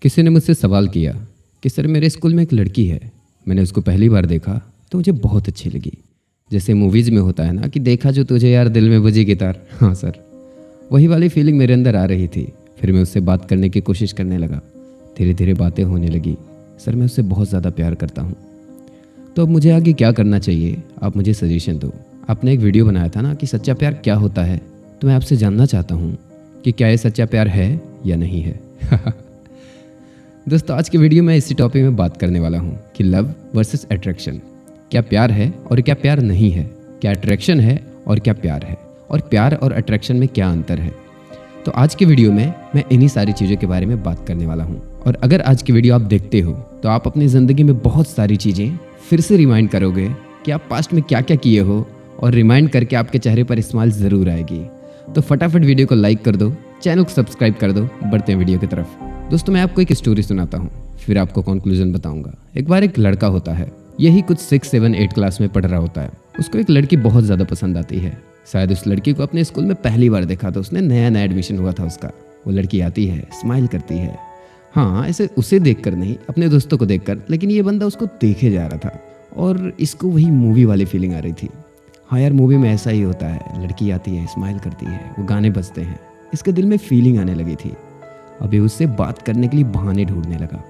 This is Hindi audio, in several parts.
किसी ने मुझसे सवाल किया कि सर मेरे स्कूल में एक लड़की है, मैंने उसको पहली बार देखा तो मुझे बहुत अच्छी लगी। जैसे मूवीज़ में होता है ना कि देखा जो तुझे यार दिल में बजी गिटार, हाँ सर वही वाली फीलिंग मेरे अंदर आ रही थी। फिर मैं उससे बात करने की कोशिश करने लगा, धीरे धीरे बातें होने लगी। सर मैं उससे बहुत ज़्यादा प्यार करता हूँ। तो अब मुझे आगे क्या करना चाहिए, आप मुझे सजेशन दो। आपने एक वीडियो बनाया था ना कि सच्चा प्यार क्या होता है, तो मैं आपसे जानना चाहता हूँ कि क्या ये सच्चा प्यार है या नहीं है। दोस्तों आज के वीडियो में इसी टॉपिक में बात करने वाला हूँ कि लव वर्सेस अट्रैक्शन, क्या प्यार है और क्या प्यार नहीं है, क्या अट्रैक्शन है और क्या प्यार है, और प्यार और अट्रैक्शन में क्या अंतर है। तो आज के वीडियो में मैं इन्हीं सारी चीज़ों के बारे में बात करने वाला हूँ। और अगर आज की वीडियो आप देखते हो तो आप अपनी ज़िंदगी में बहुत सारी चीज़ें फिर से रिमाइंड करोगे कि आप पास्ट में क्या क्या किए हो, और रिमाइंड करके आपके चेहरे पर स्माइल ज़रूर आएगी। तो फटाफट वीडियो को लाइक कर दो, चैनल को सब्सक्राइब कर दो। बढ़ते हैं वीडियो की तरफ। दोस्तों मैं आपको एक स्टोरी सुनाता हूँ, फिर आपको कंक्लूजन बताऊंगा। एक बार एक लड़का होता है, यही कुछ 6, 7, 8 क्लास में पढ़ रहा होता है। उसको एक लड़की बहुत ज़्यादा पसंद आती है। शायद उस लड़की को अपने स्कूल में पहली बार देखा था, उसने नया नया एडमिशन हुआ था उसका। वो लड़की आती है, स्माइल करती है, हाँ ऐसे उसे देखकर नहीं, अपने दोस्तों को देखकर, लेकिन ये बंदा उसको देखे जा रहा था और इसको वही मूवी वाली फीलिंग आ रही थी। हाँ यार मूवी में ऐसा ही होता है, लड़की आती है, स्माइल करती है, वो गाने बजते हैं, इसके दिल में फीलिंग आने लगी थी। अभी उससे बात करने के लिए बहाने ढूंढने लगा,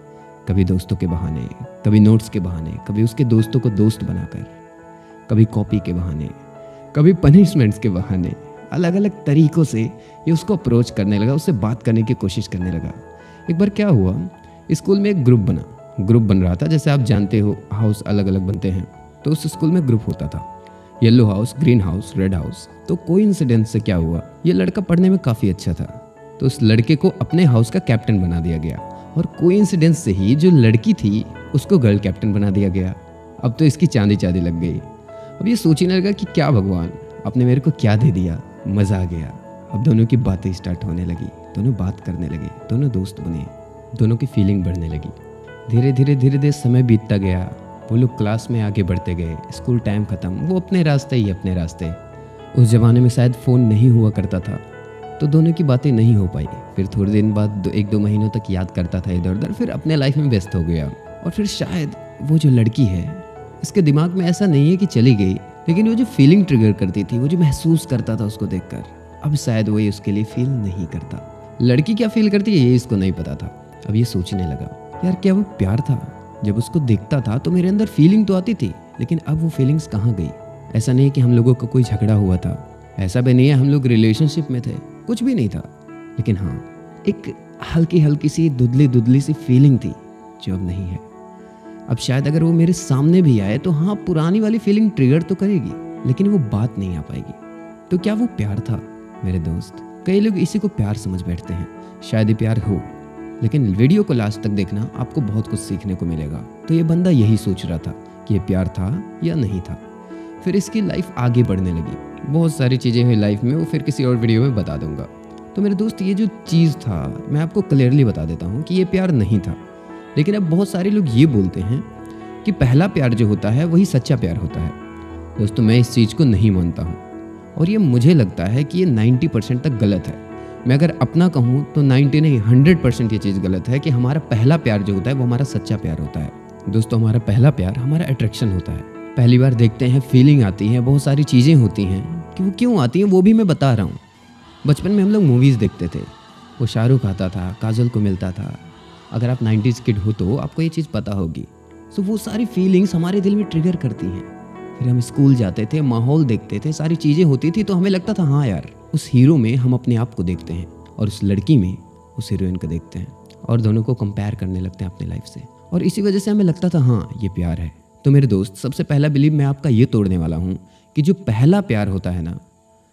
कभी दोस्तों के बहाने, कभी नोट्स के बहाने, कभी उसके दोस्तों को दोस्त बनाकर, कभी कॉपी के बहाने, कभी पनिशमेंट्स के बहाने। अलग अलग तरीक़ों से ये उसको अप्रोच करने लगा, उससे बात करने की कोशिश करने लगा। एक बार क्या हुआ, स्कूल में एक ग्रुप बन रहा था। जैसे आप जानते हो हाउस अलग अलग बनते हैं, तो उस स्कूल में ग्रुप होता था, yellow house, green house, red house. तो कोइंसिडेंस से क्या हुआ, ये लड़का पढ़ने में काफ़ी अच्छा था, तो उस लड़के को अपने हाउस का कैप्टन बना दिया गया। और कोइंसिडेंस से ही जो लड़की थी उसको गर्ल कैप्टन बना दिया गया। अब तो इसकी चांदी चांदी लग गई। अब ये सोचने लगा कि क्या भगवान, आपने मेरे को क्या दे दिया, मज़ा आ गया। अब दोनों की बातें स्टार्ट होने लगी, दोनों बात करने लगे, दोनों दोस्त बने, दोनों की फीलिंग बढ़ने लगी। धीरे धीरे समय बीतता गया, वो लोग क्लास में आगे बढ़ते गए, स्कूल टाइम ख़त्म, वो अपने रास्ते ही अपने रास्ते। उस ज़माने में शायद फ़ोन नहीं हुआ करता था, तो दोनों की बातें नहीं हो पाई। फिर थोड़े दिन बाद 1-2 महीनों तक याद करता था इधर उधर, फिर अपने लाइफ में व्यस्त हो गया। और फिर शायद वो जो लड़की है, इसके दिमाग में ऐसा नहीं है कि चली गई, लेकिन वो जो फीलिंग ट्रिगर करती थी, वो जो महसूस करता था उसको देखकर, अब शायद वही उसके लिए फील नहीं करता। लड़की क्या फील करती है ये इसको नहीं पता था। अब ये सोचने लगा, यार क्या वो प्यार था? जब उसको देखता था तो मेरे अंदर फीलिंग तो आती थी, लेकिन अब वो फीलिंग्स कहाँ गई? ऐसा नहीं कि हम लोगों का कोई झगड़ा हुआ था, ऐसा भी नहीं है हम लोग रिलेशनशिप में थे, कुछ भी नहीं था, लेकिन हाँ एक हल्की हल्की सी दुधली सी फीलिंग थी जो अब नहीं है। अब शायद अगर वो मेरे सामने भी आए तो हाँ पुरानी वाली फीलिंग ट्रिगर तो करेगी, लेकिन वो बात नहीं आ पाएगी। तो क्या वो प्यार था? मेरे दोस्त, कई लोग इसी को प्यार समझ बैठते हैं, शायद ये प्यार हो, लेकिन वीडियो को लास्ट तक देखना, आपको बहुत कुछ सीखने को मिलेगा। तो ये बंदा यही सोच रहा था कि ये प्यार था या नहीं था। फिर इसकी लाइफ आगे बढ़ने लगी, बहुत सारी चीज़ें हुई लाइफ में, वो फिर किसी और वीडियो में बता दूंगा। तो मेरे दोस्त ये जो चीज़ था मैं आपको क्लियरली बता देता हूँ कि ये प्यार नहीं था। लेकिन अब बहुत सारे लोग ये बोलते हैं कि पहला प्यार जो होता है वही सच्चा प्यार होता है। दोस्तों मैं इस चीज़ को नहीं मानता हूँ, और ये मुझे लगता है कि ये 90% तक गलत है। मैं अगर अपना कहूँ तो 90 नहीं 100% ये चीज़ गलत है कि हमारा पहला प्यार जो होता है वो हमारा सच्चा प्यार होता है। दोस्तों हमारा पहला प्यार हमारा अट्रैक्शन होता है। पहली बार देखते हैं, फीलिंग आती है, बहुत सारी चीज़ें होती हैं, कि वो क्यों आती हैं वो भी मैं बता रहा हूँ। बचपन में हम लोग मूवीज़ देखते थे, वो शाहरुख आता था, काजल को मिलता था। अगर आप 90s किड हो तो आपको ये चीज़ पता होगी। सो वो सारी फीलिंग्स हमारे दिल में ट्रिगर करती हैं। फिर हम स्कूल जाते थे, माहौल देखते थे, सारी चीज़ें होती थी, तो हमें लगता था हाँ यार उस हीरो में हम अपने आप को देखते हैं और उस लड़की में उस हीरोइन को देखते हैं, और दोनों को कंपेयर करने लगते हैं अपनी लाइफ से, और इसी वजह से हमें लगता था हाँ ये प्यार है। तो मेरे दोस्त सबसे पहला बिलीव मैं आपका ये तोड़ने वाला हूँ कि जो पहला प्यार होता है ना,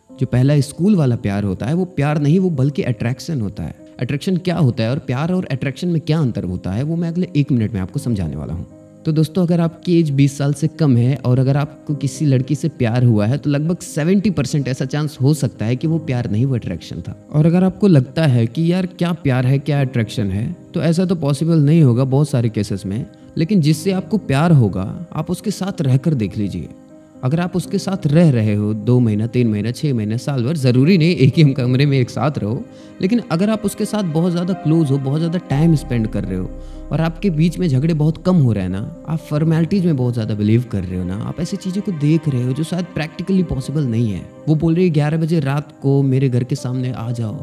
जो पहला स्कूल वाला प्यार होता है, वो प्यार नहीं, वो बल्कि अट्रैक्शन होता है। अट्रैक्शन क्या होता है और प्यार और अट्रैक्शन में क्या अंतर होता है वो मैं अगले 1 मिनट में आपको समझाने वाला हूँ। तो दोस्तों अगर आपकी एज 20 साल से कम है और अगर आपको किसी लड़की से प्यार हुआ है तो लगभग 70% ऐसा चांस हो सकता है कि वो प्यार नहीं, वो अट्रैक्शन था। और अगर आपको लगता है कि यार क्या प्यार है क्या अट्रैक्शन है, तो ऐसा तो पॉसिबल नहीं होगा बहुत सारे केसेस में, लेकिन जिससे आपको प्यार होगा आप उसके साथ रहकर देख लीजिए, अगर आप उसके साथ रह रहे हो 2 महीना, 3 महीना, 6 महीने, साल भर, ज़रूरी नहीं एक ही कमरे में एक साथ रहो, लेकिन अगर आप उसके साथ बहुत ज़्यादा क्लोज हो, बहुत ज़्यादा टाइम स्पेंड कर रहे हो और आपके बीच में झगड़े बहुत कम हो रहे हैं ना, आप फॉर्मेलिटीज़ में बहुत ज़्यादा बिलीव कर रहे हो ना, आप ऐसी चीज़ों को देख रहे हो जो शायद प्रैक्टिकली पॉसिबल नहीं है। वो बोल रही है 11 बजे रात को मेरे घर के सामने आ जाओ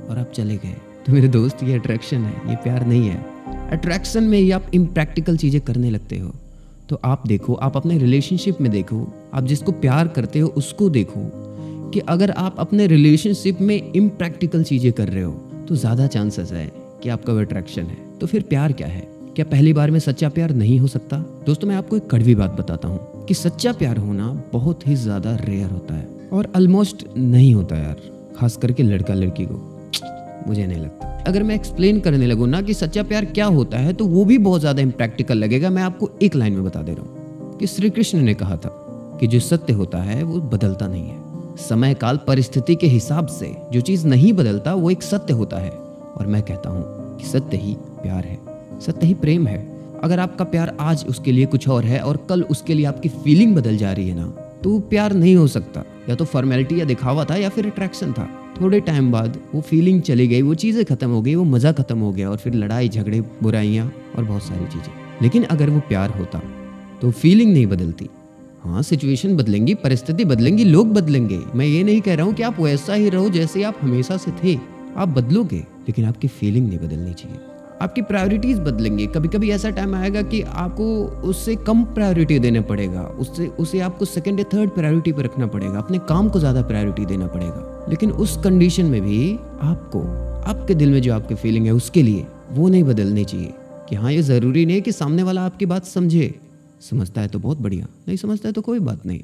और आप चले गए, तो मेरे दोस्त ये अट्रैक्शन है, ये प्यार नहीं है। अट्रैक्शन में ही आप इम्प्रैक्टिकल चीज़ें करने लगते हो। तो आप देखो, आप अपने रिलेशनशिप में देखो, आप जिसको प्यार करते हो उसको देखो कि अगर आप अपने रिलेशनशिप में इम्प्रैक्टिकल चीज़ें कर रहे हो तो ज़्यादा चांसेस है कि आपका वो अट्रैक्शन है। तो फिर प्यार क्या है? क्या पहली बार में सच्चा प्यार नहीं हो सकता? दोस्तों, मैं आपको एक कड़वी बात बताता हूँ कि सच्चा प्यार होना बहुत ही ज़्यादा रेयर होता है और ऑलमोस्ट नहीं होता यार, खास करके लड़का लड़की को, मुझे नहीं लगता। अगर मैं एक्सप्लेन करने लगूँ ना कि सच्चा प्यार क्या होता है तो वो भी बहुत ज़्यादा इम्प्रैक्टिकल लगेगा। मैं आपको एक लाइन में बता दे रहा हूँ कि श्री कृष्ण ने कहा था कि जो सत्य होता है वो बदलता नहीं है। समय काल परिस्थिति के हिसाब से जो चीज़ नहीं बदलता वो एक सत्य होता है। और मैं कहता हूँ कि सत्य ही प्यार है, सत्य ही प्रेम है। अगर आपका प्यार आज उसके लिए कुछ और है और कल उसके लिए आपकी फीलिंग बदल जा रही है ना, तो वो प्यार नहीं हो सकता। या तो फॉर्मेलिटी या दिखावा था या फिर अट्रैक्शन था। थोड़े टाइम बाद वो फीलिंग चली गई, वो चीज़ें खत्म हो गई, वो मज़ा खत्म हो गया और फिर लड़ाई झगड़े, बुराइयाँ और बहुत सारी चीज़ें। लेकिन अगर वो प्यार होता तो फीलिंग नहीं बदलती। हाँ, सिचुएशन बदलेंगी, परिस्थिति बदलेंगी, लोग बदलेंगे। मैं ये नहीं कह रहा हूँ कि आप वैसा ही रहो जैसे आप हमेशा से थे, आप बदलोगे, लेकिन आपकी फीलिंग नहीं बदलनी चाहिए। आपकी प्रायोरिटीज़ बदलेंगे। कभी कभी ऐसा टाइम आएगा कि आपको उससे कम प्रायोरिटी देना पड़ेगा, उसे आपको सेकंड या थर्ड प्रायोरिटी पर रखना पड़ेगा, अपने काम को ज़्यादा प्रायोरिटी देना पड़ेगा। लेकिन उस कंडीशन में भी आपको आपके दिल में जो आपकी फीलिंग है उसके लिए वो नहीं बदलनी चाहिए कि हाँ, ये ज़रूरी नहीं है कि सामने वाला आपकी बात समझे। समझता है तो बहुत बढ़िया, नहीं समझता है तो कोई बात नहीं।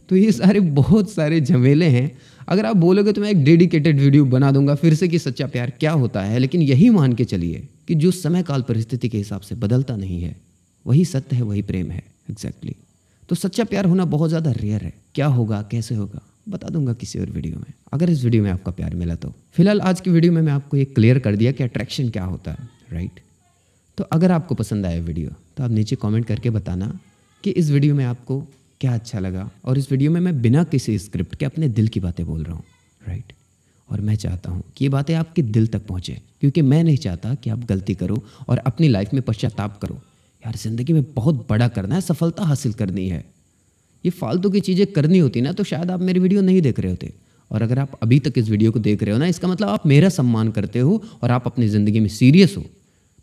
तो ये सारे बहुत सारे झमेले हैं। अगर आप बोलोगे तो मैं एक डेडिकेटेड वीडियो बना दूंगा फिर से कि सच्चा प्यार क्या होता है, लेकिन यही मान के चलिए कि जो समय काल परिस्थिति के हिसाब से बदलता नहीं है वही सत्य है, वही प्रेम है। एग्जैक्टली। तो सच्चा प्यार होना बहुत ज़्यादा रेयर है। क्या होगा, कैसे होगा, बता दूंगा किसी और वीडियो में, अगर इस वीडियो में आपका प्यार मिला तो। फिलहाल आज की वीडियो में मैं आपको ये क्लियर कर दिया कि अट्रैक्शन क्या होता है, राइट। तो अगर आपको पसंद आया वीडियो तो आप नीचे कमेंट करके बताना कि इस वीडियो में आपको क्या अच्छा लगा। और इस वीडियो में मैं बिना किसी स्क्रिप्ट के अपने दिल की बातें बोल रहा हूँ, राइट। और मैं चाहता हूँ कि ये बातें आपके दिल तक पहुँचे, क्योंकि मैं नहीं चाहता कि आप गलती करो और अपनी लाइफ में पश्चाताप करो। यार, ज़िंदगी में बहुत बड़ा करना है, सफलता हासिल करनी है, ये फालतू की चीज़ें करनी होती ना तो शायद आप मेरी वीडियो नहीं देख रहे होते। और अगर आप अभी तक इस वीडियो को देख रहे हो ना, इसका मतलब आप मेरा सम्मान करते हो और आप अपनी ज़िंदगी में सीरियस हो।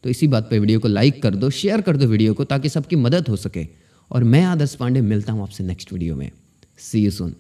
तो इसी बात पे वीडियो को लाइक कर दो, शेयर कर दो वीडियो को, ताकि सबकी मदद हो सके। और मैं आदर्श पांडे मिलता हूँ आपसे नेक्स्ट वीडियो में। सी यू सून।